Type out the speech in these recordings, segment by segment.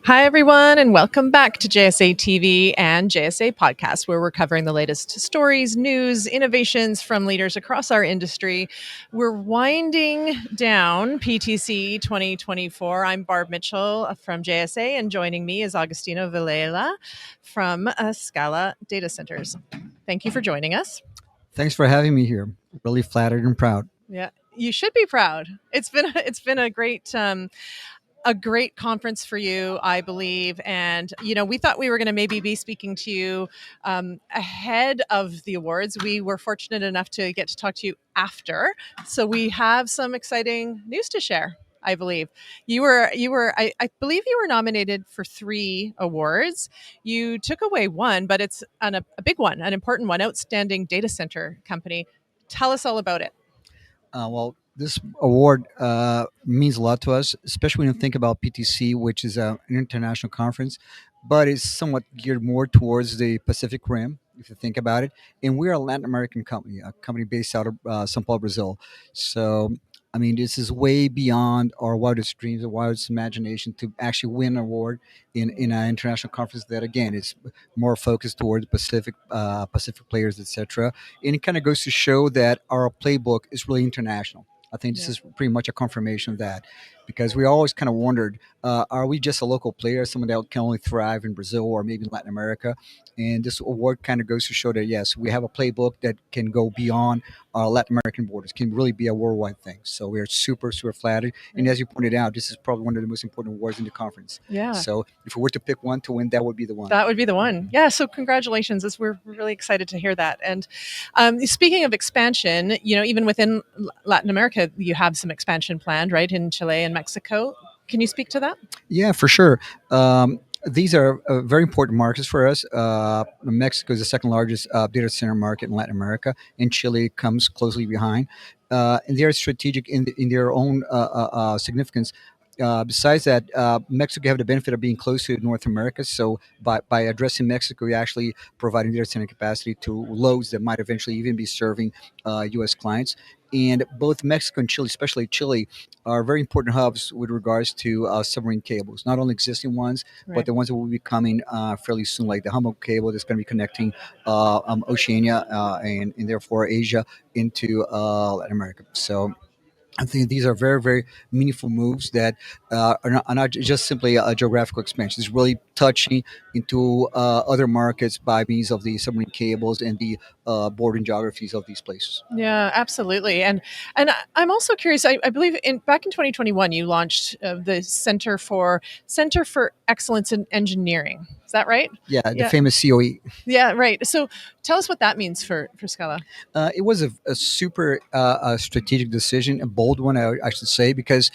Hi, everyone, and welcome back to JSA TV and JSA Podcast, where we're covering the latest stories, news, innovations from leaders across our industry. We're winding down PTC 2024. I'm Barb Mitchell from JSA, and joining me is Agostinho Villela from Scala Data Centers. Thank you for joining us. Thanks for having me here. Really flattered and proud. Yeah, you should be proud. It's been a great conference for you, I believe. And, we thought we were going to maybe be speaking to you ahead of the awards. We were fortunate enough to get to talk to you after. So we have some exciting news to share. I believe I believe you were nominated for 3 awards. You took away one, but it's a big one, an important one, Outstanding Data Center Company. Tell us all about it. This award means a lot to us, especially when you think about PTC, which is an international conference, but it's somewhat geared more towards the Pacific Rim, if you think about it. And we're a Latin American company, a company based out of São Paulo, Brazil. So, I mean, this is way beyond our wildest dreams, our wildest imagination to actually win an award in an international conference that, again, is more focused towards Pacific players, etc. And it kind of goes to show that our playbook is really international. I think this Yeah. is pretty much a confirmation of that, because we always kind of wondered, are we just a local player, someone that can only thrive in Brazil or maybe in Latin America? And this award kind of goes to show that yes, we have a playbook that can go beyond our Latin American borders, can really be a worldwide thing. So we are super, super flattered. And as you pointed out, this is probably one of the most important awards in the conference. Yeah. So if we were to pick one to win, that would be the one. That would be the one. Yeah. So congratulations. We're really excited to hear that. And speaking of expansion, even within Latin America, you have some expansion planned, right, in Chile and Mexico. Can you speak to that? Yeah, for sure. These are very important markets for us. Mexico is the second largest data center market in Latin America, and Chile comes closely behind. And they are strategic in their own significance. Besides that, Mexico have the benefit of being close to North America. So by addressing Mexico, you're actually providing data center capacity to loads that might eventually even be serving U.S. clients. And both Mexico and Chile, especially Chile, are very important hubs with regards to submarine cables, not only existing ones, but Right. the ones that will be coming fairly soon, like the Humboldt cable that's going to be connecting Oceania and therefore Asia into Latin America. So I think these are very, very meaningful moves that are not just simply a geographical expansion. It's really touching into other markets by means of the submarine cables and the bordering geographies of these places. Yeah, absolutely. I'm also curious. I believe in back in 2021, you launched the Center for Excellence in Engineering. Is that right? Yeah, the Yeah. famous COE. Yeah. Right. So tell us what that means for Scala. It was a super strategic decision, a bold one, I should say, because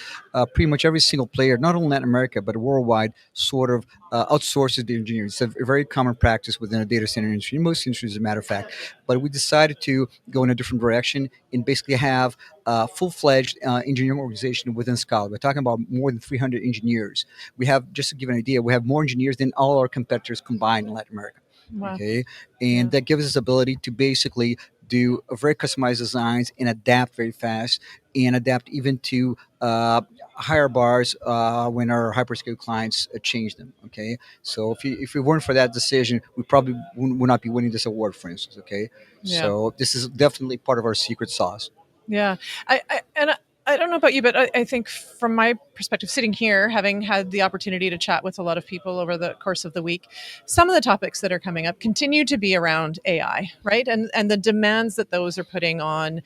pretty much every single player, not only Latin America but worldwide, sort of outsources the engineering. It's a very common practice within a data center industry, in most industries, as a matter of fact. But we decided to go in a different direction and basically have a full-fledged engineering organization within Scala. We're talking about more than 300 engineers. We have, just to give an idea, we have more engineers than all our competitors combined in Latin America. Wow. Okay, and Yeah. that gives us ability to basically do a very customized designs and adapt very fast and adapt even to higher bars when our hyperscale clients change them. Okay, so if we weren't for that decision, we probably would not be winning this award, for instance. Okay, Yeah. so this is definitely part of our secret sauce. Yeah, I don't know about you, but I think from my perspective, sitting here, having had the opportunity to chat with a lot of people over the course of the week, some of the topics that are coming up continue to be around AI, right? And the demands that those are putting on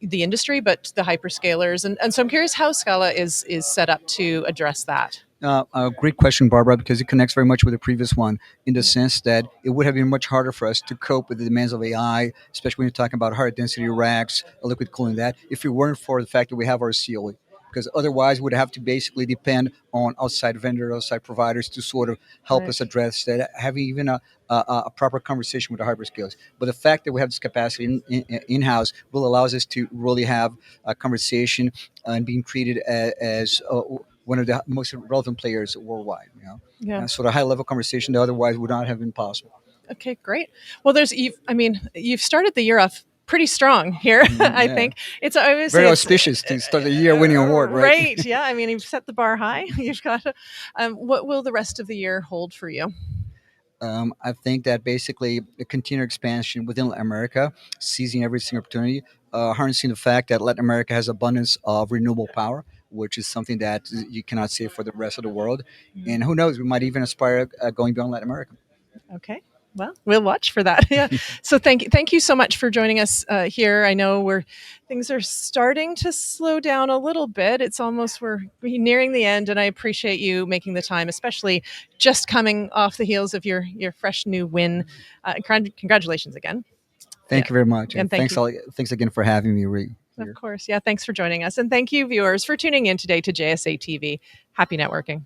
the industry, but the hyperscalers, and so I'm curious how Scala is set up to address that. A great question, Barbara, because it connects very much with the previous one in the sense that it would have been much harder for us to cope with the demands of AI, especially when you're talking about higher density racks, liquid cooling, that if it weren't for the fact that we have our COE. Because otherwise, we'd have to basically depend on outside vendors, outside providers to sort of help Right. us address that, having even a proper conversation with the hyperscalers. But the fact that we have this capacity in-house will allows us to really have a conversation and being treated as one of the most relevant players worldwide. Yeah. Sort of high level conversation that otherwise would not have been possible. Okay, great. Well, I mean, you've started the year off pretty strong here. I Yeah. think it's, I always Very say it's auspicious to start the year winning an award, right? right. Yeah. I mean, you've set the bar high. You've got to, what will the rest of the year hold for you? I think that basically the continued expansion within Latin America, seizing every single opportunity, harnessing the fact that Latin America has abundance of renewable power, which is something that you cannot say for the rest of the world. And who knows, we might even aspire going beyond Latin America. Okay. Well, we'll watch for that. Yeah. So thank you so much for joining us here. I know things are starting to slow down a little bit. It's almost we're nearing the end, and I appreciate you making the time, especially just coming off the heels of your fresh new win. Congratulations again. Yeah, Thank you very much, and and thank you. thanks again for having me, Ree, Of here. course. Yeah. Thanks for joining us, and thank you, viewers, for tuning in today to JSA TV. Happy networking.